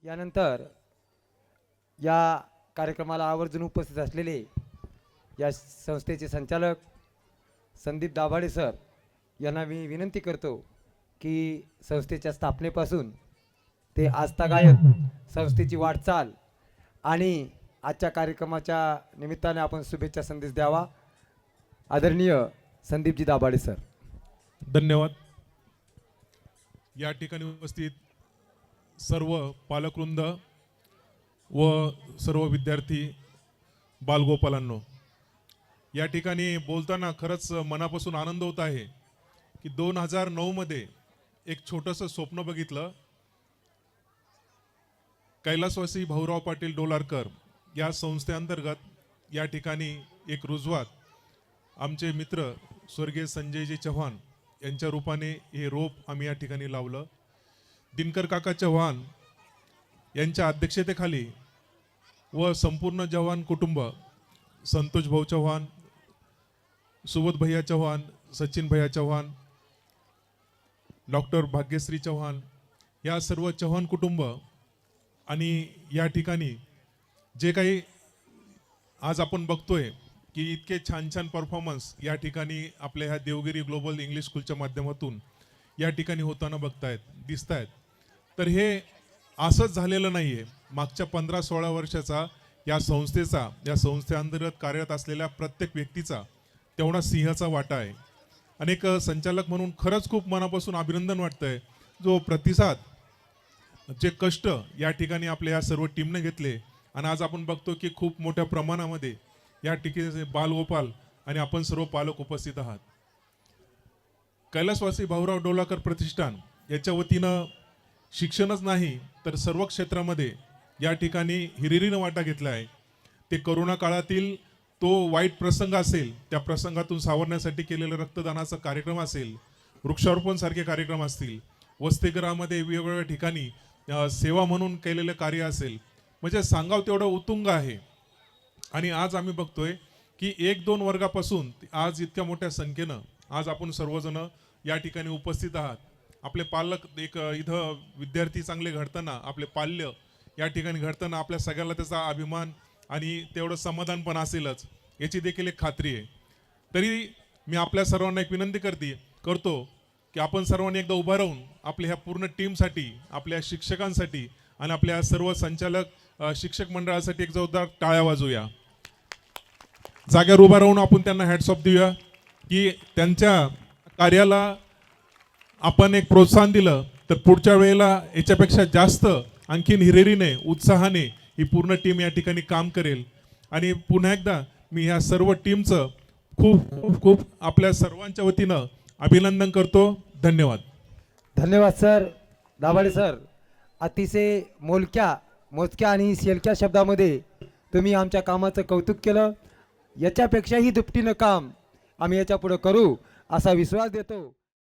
यानंतर या कार्यक्रमाला आवर्जून उपस्थित असलेले या संस्थेचे संचालक संदीप दाभाडे सर यांना मी विनंती करतो की संस्थेच्या स्थापनेपासून ते आजतागायत संस्थेची वाटचाल आणि आजच्या कार्यक्रमाच्या निमित्ताने आपण शुभेच्छा संदेश द्यावा. आदरणीय संदीपजी दाभाडे सर. धन्यवाद. या ठिकाणी उपस्थित सर्व पालकवृंद व सर्व विद्यार्थी बालगोपालांनो, या ठिकाणी बोलताना खरंच मनापासून आनंद होत आहे की 2009 मध्ये एक छोटंसं स्वप्न बघितलं. कैलासवासी भाऊराव पाटील डोलारकर या संस्थेअंतर्गत या ठिकाणी एक रुजवात आमचे मित्र स्वर्गीय संजयजी चव्हाण यांच्या रूपाने हे रोप आम्ही या ठिकाणी लावलं. दिनकर काका चव्हाण यांच्या अध्यक्षतेखाली व संपूर्ण चव्हाण कुटुंब, संतोष भाऊ चव्हाण, सुबोध भैया चव्हाण, सचिन भैया चव्हाण, डॉक्टर भाग्यश्री चव्हाण, या सर्व चव्हाण कुटुंब आणि या ठिकाणी जे काही आज आपण बघतोय की इतके छान छान परफॉर्मन्स या ठिकाणी आपल्या ह्या देवगिरी ग्लोबल इंग्लिश स्कूलच्या माध्यमातून या ठिकाणी होताना दिसत आहेत. तर हे असंच झालेलं नाही आहे. मागच्या 15-16 वर्षाचा या संस्थेअंतर्गत कार्यरत असलेल्या प्रत्येक व्यक्तीचा तेवढा सिंहाचा वाटा आहे. आणि एक संचालक म्हणून खरंच खूप मनापासून अभिनंदन वाटतंय. जो प्रतिसाद, जे कष्ट या ठिकाणी आपल्या या सर्व टीमने घेतले आणि आज आपण बघतो की खूप मोठ्या प्रमाणामध्ये या ठिकाणी बालगोपाल आणि आपण सर्व पालक उपस्थित आहात. कैलासवासी भाऊराव डोलारकर प्रतिष्ठान याच्या वतीनं शिक्षणच नाही तर सर्व क्षेत्रामध्ये या ठिकाणी हिरिरीनं वाटा घेतला आहे. ते करोना काळातील तो वाईट प्रसंग असेल, त्या प्रसंगातून सावरण्यासाठी केलेला रक्तदानाचा कार्यक्रम असेल, वृक्षारोपण सारखे कार्यक्रम असतील, वसतिगृहामध्ये वेगवेगळ्या ठिकाणी सेवा म्हणून केलेलं कार्य असेल, म्हणजे सांगावं तेवढं उत्तुंग आहे. आणि आज आम्ही बघतोय की 1-2 वर्गापासून आज इतक्या मोठ्या संख्येनं आज आपण सर्वजण या ठिकाणी उपस्थित आहात. आपले पालक एक इथं विद्यार्थी चांगले घडताना, आपले पाल्य या ठिकाणी घडताना आपल्या सगळ्याला त्याचा अभिमान आणि तेवढं समाधान पण असेलच याची देखील एक खात्री आहे. तरी मी आपल्या सर्वांना एक विनंती करतो की आपण सर्वांनी एकदा उभा राहून आपल्या ह्या पूर्ण टीमसाठी, आपल्या शिक्षकांसाठी आणि आपल्या सर्व संचालक शिक्षक मंडळासाठी एक जोरदार टाळ्या वाजवूया. जाग्यावर उभा राहून आपण त्यांना हॅट्स ऑफ देऊया की त्यांच्या कार्याला आपण एक प्रोत्साहन दिलं तर पुढच्या वेळेला याच्यापेक्षा जास्त आणखीन हिरिरीने, उत्साहाने ही पूर्ण टीम या ठिकाणी काम करेल. आणि पुन्हा एकदा मी ह्या सर्व टीमचं खूप खूप खूप आपल्या सर्वांच्या वतीनं अभिनंदन करतो. धन्यवाद. धन्यवाद सर. दाभाडे सर, अतिशय मोजक्या आणि शेलक्या शब्दामध्ये तुम्ही आमच्या कामाचं कौतुक केलं. याच्यापेक्षाही दुपटीनं काम आम्ही याच्या पुढे करू असा विश्वास देतो.